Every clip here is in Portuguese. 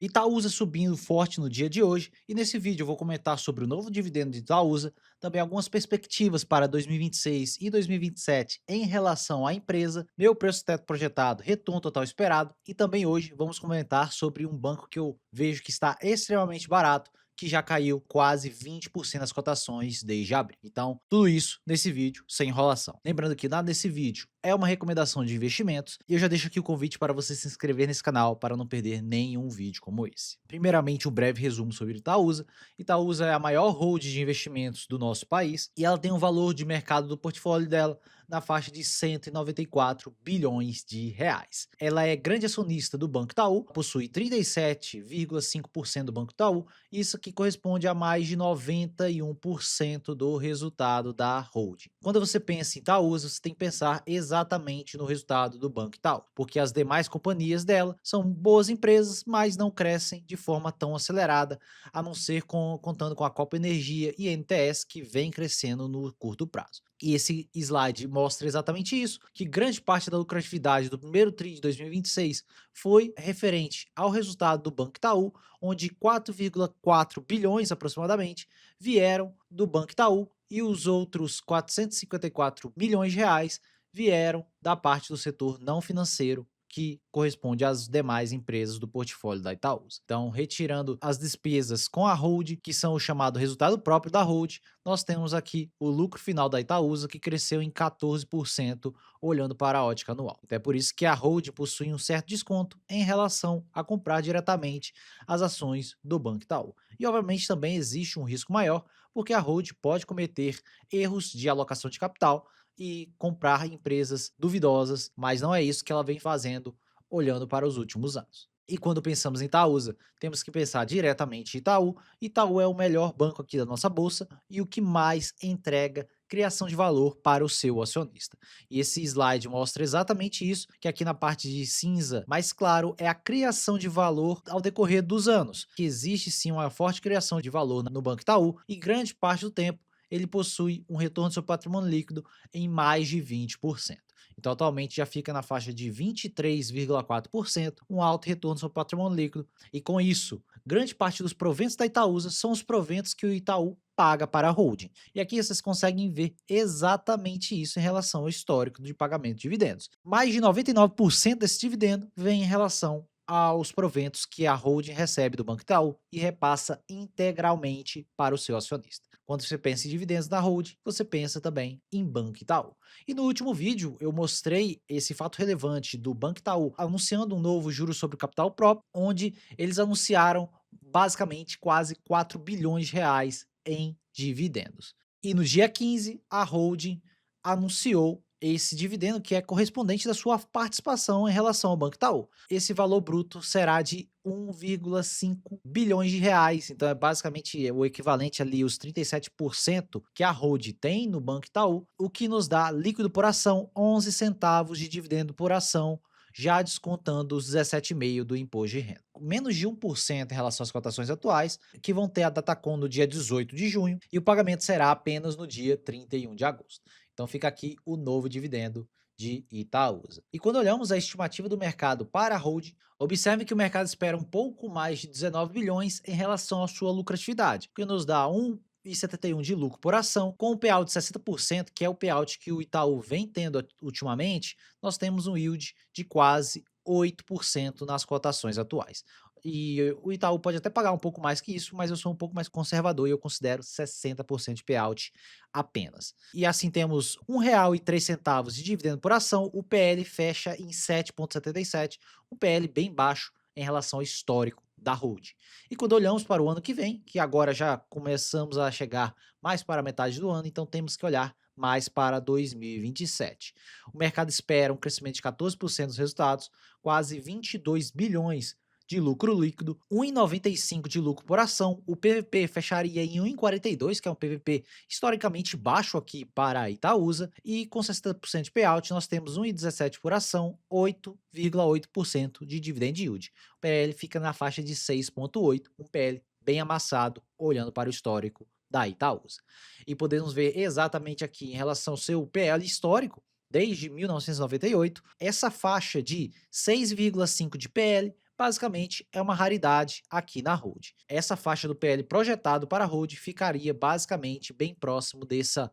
Itaúsa subindo forte no dia de hoje e nesse vídeo eu vou comentar sobre o novo dividendo de Itaúsa, também algumas perspectivas para 2026 e 2027 em relação à empresa, meu preço teto projetado, retorno total esperado e também hoje vamos comentar sobre um banco que eu vejo que está extremamente barato, que já caiu quase 20% das cotações desde abril. Então, tudo isso nesse vídeo, sem enrolação. Lembrando que nada desse vídeo é uma recomendação de investimentos e eu já deixo aqui o convite para você se inscrever nesse canal para não perder nenhum vídeo como esse. Primeiramente, um breve resumo sobre Itaúsa. Itaúsa é a maior hold de investimentos do nosso país e ela tem um valor de mercado do portfólio dela na faixa de 194 bilhões de reais. Ela é grande acionista do Banco Itaú, possui 37,5% do Banco Itaú, isso que corresponde a mais de 91% do resultado da holding. Quando você pensa em Itaúsa, você tem que pensar exatamente no resultado do Banco Itaú, porque as demais companhias dela são boas empresas, mas não crescem de forma tão acelerada, a não ser contando com a Copa Energia e NTS, que vem crescendo no curto prazo. E esse slide mostra exatamente isso, que grande parte da lucratividade do primeiro TRI de 2026 foi referente ao resultado do Banco Itaú, onde 4,4 bilhões aproximadamente vieram do Banco Itaú e os outros 454 milhões de reais vieram da parte do setor não financeiro, que corresponde às demais empresas do portfólio da Itaúsa. Então, retirando as despesas com a hold, que são o chamado resultado próprio da hold, nós temos aqui o lucro final da Itaúsa, que cresceu em 14% olhando para a ótica anual. Então, é por isso que a hold possui um certo desconto em relação a comprar diretamente as ações do Banco Itaú. E, obviamente, também existe um risco maior, porque a hold pode cometer erros de alocação de capital e comprar empresas duvidosas, mas não é isso que ela vem fazendo olhando para os últimos anos. E quando pensamos em Itaúsa, temos que pensar diretamente em Itaú. Itaú é o melhor banco aqui da nossa bolsa e o que mais entrega criação de valor para o seu acionista. E esse slide mostra exatamente isso, que aqui na parte de cinza mais claro é a criação de valor ao decorrer dos anos, que existe sim uma forte criação de valor no Banco Itaú e grande parte do tempo ele possui um retorno do seu patrimônio líquido em mais de 20%. Então, atualmente já fica na faixa de 23,4%, um alto retorno do seu patrimônio líquido. E com isso, grande parte dos proventos da Itaúsa são os proventos que o Itaú paga para a holding. E aqui vocês conseguem ver exatamente isso em relação ao histórico de pagamento de dividendos. Mais de 99% desse dividendo vem em relação aos proventos que a holding recebe do Banco Itaú e repassa integralmente para o seu acionista. Quando você pensa em dividendos da holding, você pensa também em Banco Itaú. E no último vídeo eu mostrei esse fato relevante do Banco Itaú anunciando um novo juro sobre o capital próprio, onde eles anunciaram basicamente quase 4 bilhões de reais em dividendos. E no dia 15, a holding anunciou esse dividendo que é correspondente da sua participação em relação ao Banco Itaú. Esse valor bruto será de 1,5 bilhões de reais, então é basicamente o equivalente ali os 37% que a hold tem no Banco Itaú, o que nos dá líquido por ação 11 centavos de dividendo por ação, já descontando os 17,5% do imposto de renda. Menos de 1% em relação às cotações atuais, que vão ter a Datacom no dia 18 de junho e o pagamento será apenas no dia 31 de agosto. Então fica aqui o novo dividendo de Itaúsa. E quando olhamos a estimativa do mercado para a holding, observe que o mercado espera um pouco mais de 19 bilhões em relação à sua lucratividade, que nos dá 1,71 de lucro por ação, com um payout de 60%, que é o payout que o Itaú vem tendo ultimamente, nós temos um yield de quase 8% nas cotações atuais. E o Itaú pode até pagar um pouco mais que isso, mas eu sou um pouco mais conservador e eu considero 60% de payout apenas. E assim temos R$ 1,03 de dividendo por ação, o PL fecha em 7,77, um PL bem baixo em relação ao histórico da hold. E quando olhamos para o ano que vem, que agora já começamos a chegar mais para a metade do ano, então temos que olhar mais para 2027. O mercado espera um crescimento de 14% dos resultados, quase 22 bilhões de lucro líquido, 1,95 de lucro por ação, o PVP fecharia em 1,42, que é um PVP historicamente baixo aqui para a Itaúsa, e com 60% de payout nós temos 1,17 por ação, 8,8% de dividend yield. O PL fica na faixa de 6,8, um PL bem amassado, olhando para o histórico da Itaúsa. E podemos ver exatamente aqui em relação ao seu PL histórico, desde 1998, essa faixa de 6,5 de PL basicamente é uma raridade aqui na hold. Essa faixa do PL projetado para a hold ficaria basicamente bem próximo dessa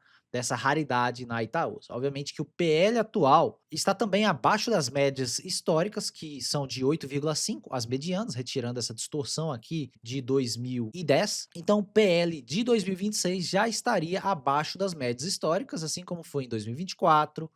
raridade na Itaúsa. Obviamente que o PL atual está também abaixo das médias históricas, que são de 8,5, as medianas, retirando essa distorção aqui de 2010. Então o PL de 2026 já estaria abaixo das médias históricas, assim como foi em 2024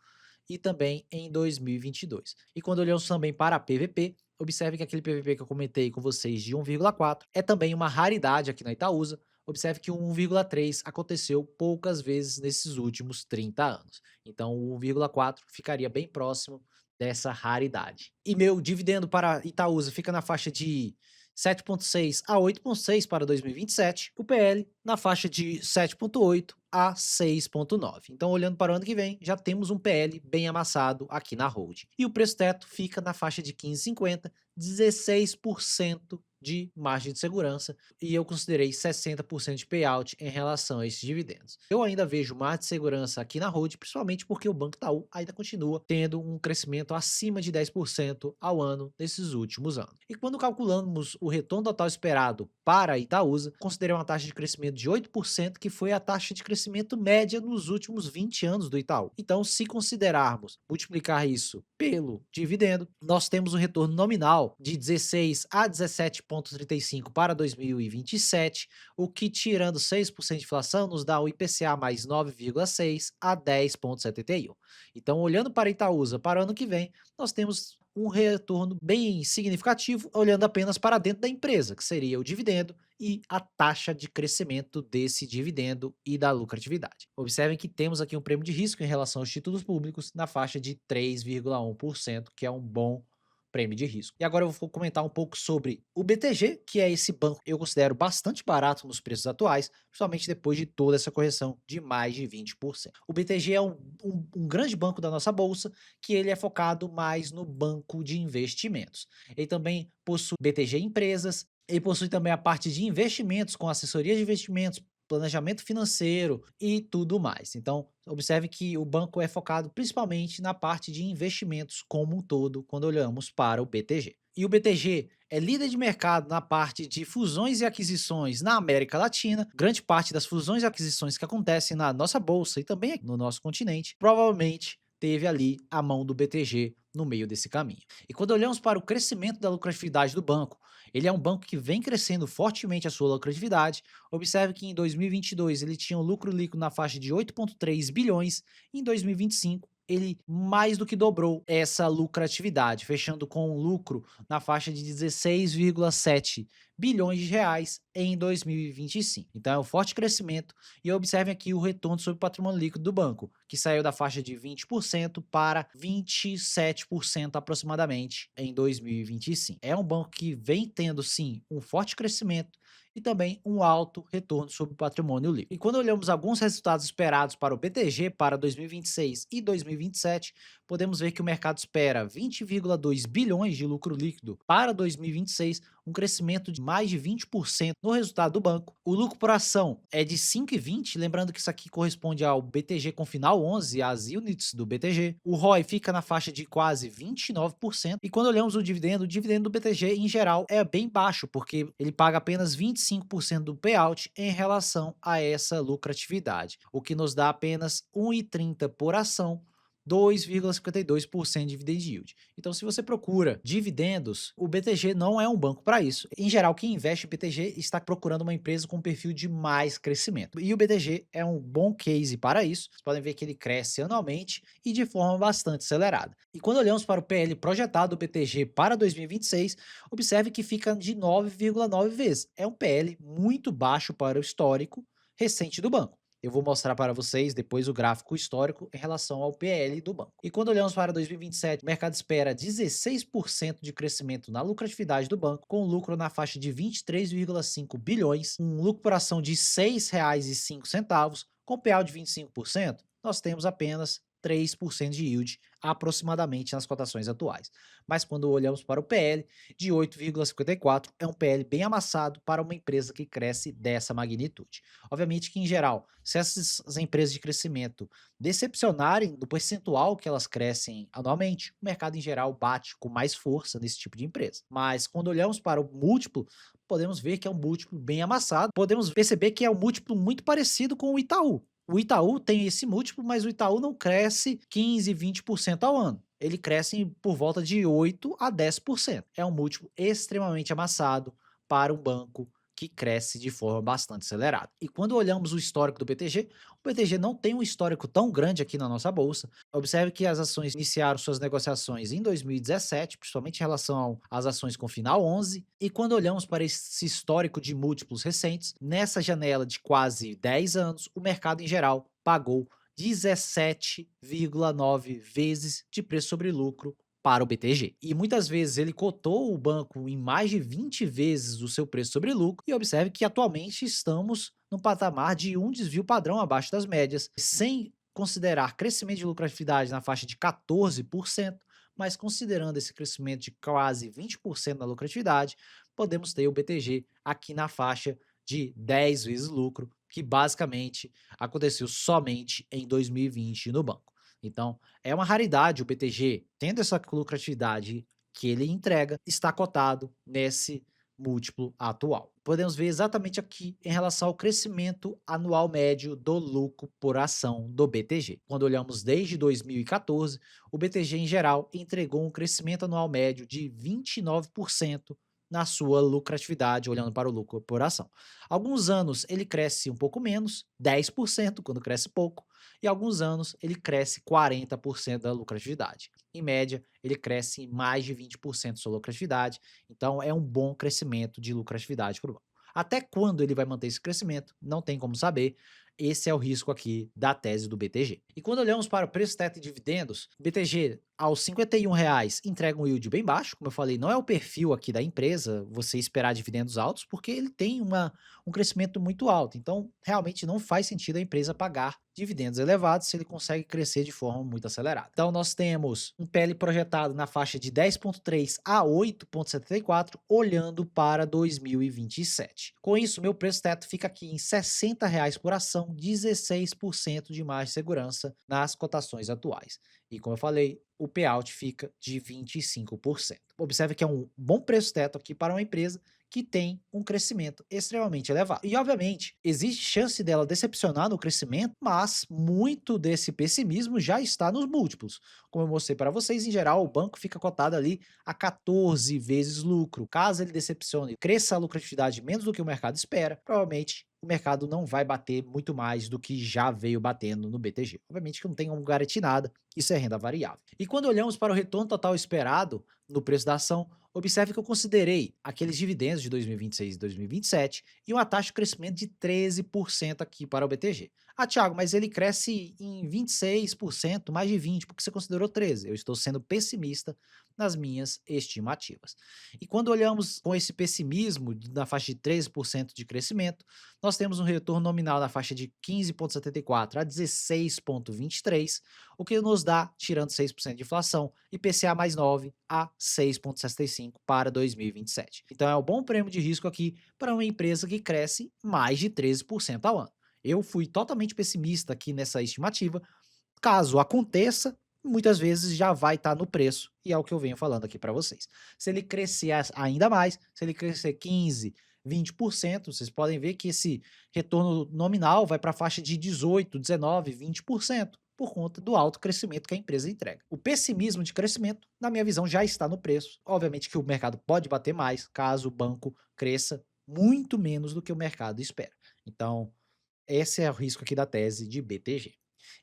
e também em 2022. E quando olhamos também para a PVP, observe que aquele PVP que eu comentei com vocês de 1,4 é também uma raridade aqui na Itaúsa. Observe que o 1,3 aconteceu poucas vezes nesses últimos 30 anos. Então o 1,4 ficaria bem próximo dessa raridade. E meu dividendo para Itaúsa fica na faixa de 7,6 a 8,6 para 2027, o PL na faixa de 7,8 a 6,9. Então, olhando para o ano que vem, já temos um PL bem amassado aqui na hold. E o preço teto fica na faixa de 15,50, 16% de margem de segurança, e eu considerei 60% de payout em relação a esses dividendos. Eu ainda vejo margem de segurança aqui na hold, principalmente porque o Banco Itaú ainda continua tendo um crescimento acima de 10% ao ano nesses últimos anos. E quando calculamos o retorno total esperado para a Itaúsa, considerei uma taxa de crescimento de 8%, que foi a taxa de crescimento média nos últimos 20 anos do Itaú. Então, se considerarmos multiplicar isso pelo dividendo, nós temos um retorno nominal de 16 a 17,35 para 2027, o que, tirando 6% de inflação, nos dá o IPCA mais 9,6 a 10,71. Então, olhando para a Itaúsa para o ano que vem, nós temos um retorno bem significativo, olhando apenas para dentro da empresa, que seria o dividendo e a taxa de crescimento desse dividendo e da lucratividade. Observem que temos aqui um prêmio de risco em relação aos títulos públicos na faixa de 3,1%, que é um bom prêmio de risco. E agora eu vou comentar um pouco sobre o BTG, que é esse banco que eu considero bastante barato nos preços atuais, principalmente depois de toda essa correção de mais de 20%. O BTG é um grande banco da nossa bolsa, que ele é focado mais no banco de investimentos. Ele também possui BTG Empresas, ele possui também a parte de investimentos, com assessoria de investimentos, planejamento financeiro e tudo mais. Então, observe que o banco é focado principalmente na parte de investimentos como um todo, quando olhamos para o BTG. E o BTG é líder de mercado na parte de fusões e aquisições na América Latina. Grande parte das fusões e aquisições que acontecem na nossa bolsa e também aqui no nosso continente, provavelmente teve ali a mão do BTG no meio desse caminho. E quando olhamos para o crescimento da lucratividade do banco, ele é um banco que vem crescendo fortemente a sua lucratividade. Observe que em 2022 ele tinha um lucro líquido na faixa de 8,3 bilhões, em 2025 ele mais do que dobrou essa lucratividade, fechando com um lucro na faixa de 16,7 bilhões de reais em 2025. Então é um forte crescimento, e observem aqui o retorno sobre o patrimônio líquido do banco, que saiu da faixa de 20% para 27% aproximadamente em 2025. É um banco que vem tendo sim um forte crescimento e também um alto retorno sobre o patrimônio líquido. E quando olhamos alguns resultados esperados para o BTG para 2026 e 2027, podemos ver que o mercado espera 20,2 bilhões de lucro líquido para 2026, um crescimento de mais de 20% no resultado do banco. O lucro por ação é de 5,20, lembrando que isso aqui corresponde ao BTG com final 11, as units do BTG. O ROI fica na faixa de quase 29%. E quando olhamos o dividendo do BTG em geral é bem baixo, porque ele paga apenas 25% do payout em relação a essa lucratividade, o que nos dá apenas 1,30 por ação, 2,52% de dividend yield. Então, se você procura dividendos, o BTG não é um banco para isso. Em geral, quem investe em BTG está procurando uma empresa com perfil de mais crescimento. E o BTG é um bom case para isso. Vocês podem ver que ele cresce anualmente e de forma bastante acelerada. E quando olhamos para o PL projetado do BTG para 2026, observe que fica de 9,9 vezes. É um PL muito baixo para o histórico recente do banco. Eu vou mostrar para vocês depois o gráfico histórico em relação ao PL do banco. E quando olhamos para 2027, o mercado espera 16% de crescimento na lucratividade do banco, com lucro na faixa de 23,5 bilhões, um lucro por ação de R$ 6,05, com payout de 25%, nós temos apenas 3% de yield aproximadamente nas cotações atuais. Mas quando olhamos para o PL de 8,54, é um PL bem amassado para uma empresa que cresce dessa magnitude. Obviamente que, em geral, se essas empresas de crescimento decepcionarem do percentual que elas crescem anualmente, o mercado em geral bate com mais força nesse tipo de empresa. Mas quando olhamos para o múltiplo, podemos ver que é um múltiplo bem amassado. Podemos perceber que é um múltiplo muito parecido com o Itaú. O Itaú tem esse múltiplo, mas o Itaú não cresce 15, 20% ao ano. Ele cresce por volta de 8 a 10%. É um múltiplo extremamente amassado para um banco que cresce de forma bastante acelerada. E quando olhamos o histórico do BTG, o BTG não tem um histórico tão grande aqui na nossa bolsa. Observe que as ações iniciaram suas negociações em 2017, principalmente em relação às ações com final 11, e quando olhamos para esse histórico de múltiplos recentes, nessa janela de quase 10 anos, o mercado em geral pagou 17,9 vezes de preço sobre lucro para o BTG. E muitas vezes ele cotou o banco em mais de 20 vezes o seu preço sobre lucro, e observe que atualmente estamos no patamar de um desvio padrão abaixo das médias, sem considerar crescimento de lucratividade na faixa de 14%, mas considerando esse crescimento de quase 20% na lucratividade, podemos ter o BTG aqui na faixa de 10 vezes lucro, que basicamente aconteceu somente em 2020 no banco. Então, é uma raridade o BTG, tendo essa lucratividade que ele entrega, está cotado nesse múltiplo atual. Podemos ver exatamente aqui em relação ao crescimento anual médio do lucro por ação do BTG. Quando olhamos desde 2014, o BTG em geral entregou um crescimento anual médio de 29% na sua lucratividade, olhando para o lucro por ação. Alguns anos ele cresce um pouco menos, 10%, quando cresce pouco, e alguns anos ele cresce 40% da lucratividade. Em média, ele cresce mais de 20% sua lucratividade, então é um bom crescimento de lucratividade para o banco. Até quando ele vai manter esse crescimento, não tem como saber. Esse é o risco aqui da tese do BTG. E quando olhamos para o preço teto e dividendos, o BTG aos R$ 51,00 entrega um yield bem baixo, como eu falei, não é o perfil aqui da empresa você esperar dividendos altos, porque ele tem um crescimento muito alto, então realmente não faz sentido a empresa pagar dividendos elevados se ele consegue crescer de forma muito acelerada. Então nós temos um PL projetado na faixa de 10,3 a 8,74, olhando para 2027. Com isso, meu preço teto fica aqui em R$ 60,00 por ação, 16% de margem de segurança nas cotações atuais. E como eu falei, o payout fica de 25%. Observe que é um bom preço teto aqui para uma empresa que tem um crescimento extremamente elevado. E, obviamente, existe chance dela decepcionar no crescimento, mas muito desse pessimismo já está nos múltiplos. Como eu mostrei para vocês, em geral, o banco fica cotado ali a 14 vezes lucro. Caso ele decepcione, cresça a lucratividade menos do que o mercado espera, provavelmente o mercado não vai bater muito mais do que já veio batendo no BTG. Obviamente que não tem como garantir nada, isso é renda variável. E quando olhamos para o retorno total esperado no preço da ação, observe que eu considerei aqueles dividendos de 2026 e 2027 e uma taxa de crescimento de 13% aqui para o BTG. Ah, Thiago, mas ele cresce em 26%, mais de 20%, porque você considerou 13%. Eu estou sendo pessimista nas minhas estimativas. E quando olhamos com esse pessimismo na faixa de 13% de crescimento, nós temos um retorno nominal na faixa de 15,74 a 16,23, o que nos dá, tirando 6% de inflação, IPCA mais 9 a 6,65 para 2027. Então é um bom prêmio de risco aqui para uma empresa que cresce mais de 13% ao ano. Eu fui totalmente pessimista aqui nessa estimativa. Caso aconteça, muitas vezes já vai estar no preço, e é o que eu venho falando aqui para vocês. Se ele crescer ainda mais, se ele crescer 15, 20%, vocês podem ver que esse retorno nominal vai para a faixa de 18, 19, 20%, por conta do alto crescimento que a empresa entrega. O pessimismo de crescimento, na minha visão, já está no preço. Obviamente que o mercado pode bater mais, caso o banco cresça muito menos do que o mercado espera. Então, esse é o risco aqui da tese de BTG.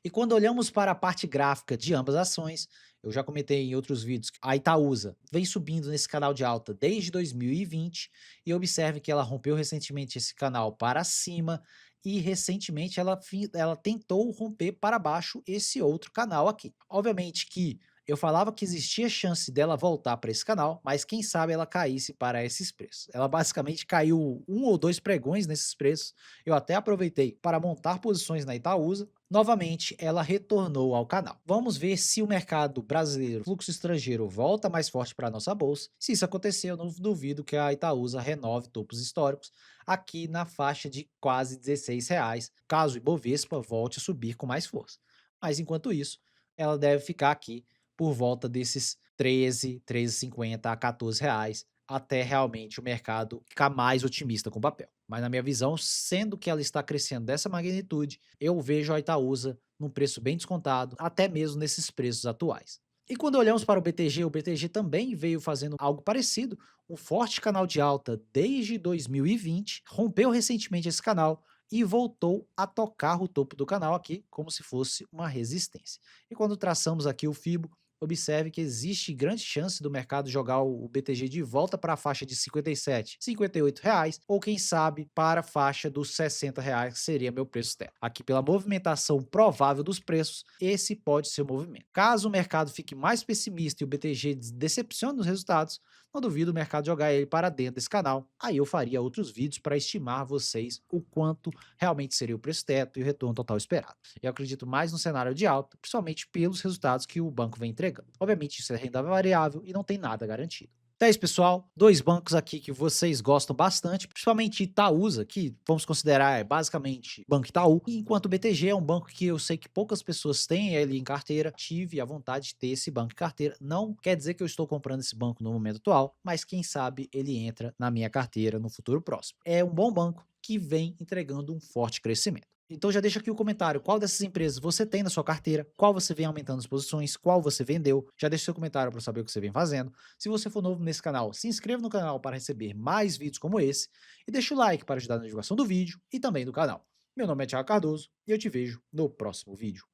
E quando olhamos para a parte gráfica de ambas as ações, eu já comentei em outros vídeos que a Itaúsa vem subindo nesse canal de alta desde 2020 e observe que ela rompeu recentemente esse canal para cima e recentemente ela tentou romper para baixo esse outro canal aqui. Obviamente que eu falava que existia chance dela voltar para esse canal, mas quem sabe ela caísse para esses preços. Ela basicamente caiu um ou dois pregões nesses preços. Eu até aproveitei para montar posições na Itaúsa, novamente ela retornou ao canal. Vamos ver se o mercado brasileiro, fluxo estrangeiro, volta mais forte para a nossa bolsa. Se isso acontecer, eu não duvido que a Itaúsa renove topos históricos aqui na faixa de quase R$ 16, caso o Ibovespa volte a subir com mais força. Mas enquanto isso, ela deve ficar aqui por volta desses 13,50 a R$ 14, até realmente o mercado ficar mais otimista com o papel. Mas na minha visão, sendo que ela está crescendo dessa magnitude, eu vejo a Itaúsa num preço bem descontado, até mesmo nesses preços atuais. E quando olhamos para o BTG também veio fazendo algo parecido, um forte canal de alta desde 2020, rompeu recentemente esse canal e voltou a tocar o topo do canal aqui, como se fosse uma resistência. E quando traçamos aqui o Fibo, observe que existe grande chance do mercado jogar o BTG de volta para a faixa de 57, R$ 58, ou quem sabe para a faixa dos R$ 60, que seria meu preço teto. Aqui pela movimentação provável dos preços, esse pode ser o movimento. Caso o mercado fique mais pessimista e o BTG decepcione nos resultados, não duvido o mercado jogar ele para dentro desse canal. Aí eu faria outros vídeos para estimar a vocês o quanto realmente seria o preço teto e o retorno total esperado. Eu acredito mais no cenário de alta, principalmente pelos resultados que o banco vem entregando. Obviamente isso é renda variável e não tem nada garantido. Então é isso, pessoal. Dois bancos aqui que vocês gostam bastante, principalmente Itaúsa, que vamos considerar basicamente Banco Itaú, enquanto o BTG é um banco que eu sei que poucas pessoas têm ele em carteira. Tive a vontade de ter esse banco em carteira. Não quer dizer que eu estou comprando esse banco no momento atual, mas quem sabe ele entra na minha carteira no futuro próximo. É um bom banco que vem entregando um forte crescimento. Então já deixa aqui o comentário, qual dessas empresas você tem na sua carteira, qual você vem aumentando as posições, qual você vendeu, já deixa seu comentário para saber o que você vem fazendo. Se você for novo nesse canal, se inscreva no canal para receber mais vídeos como esse e deixa o like para ajudar na divulgação do vídeo e também do canal. Meu nome é Thiago Cardoso e eu te vejo no próximo vídeo.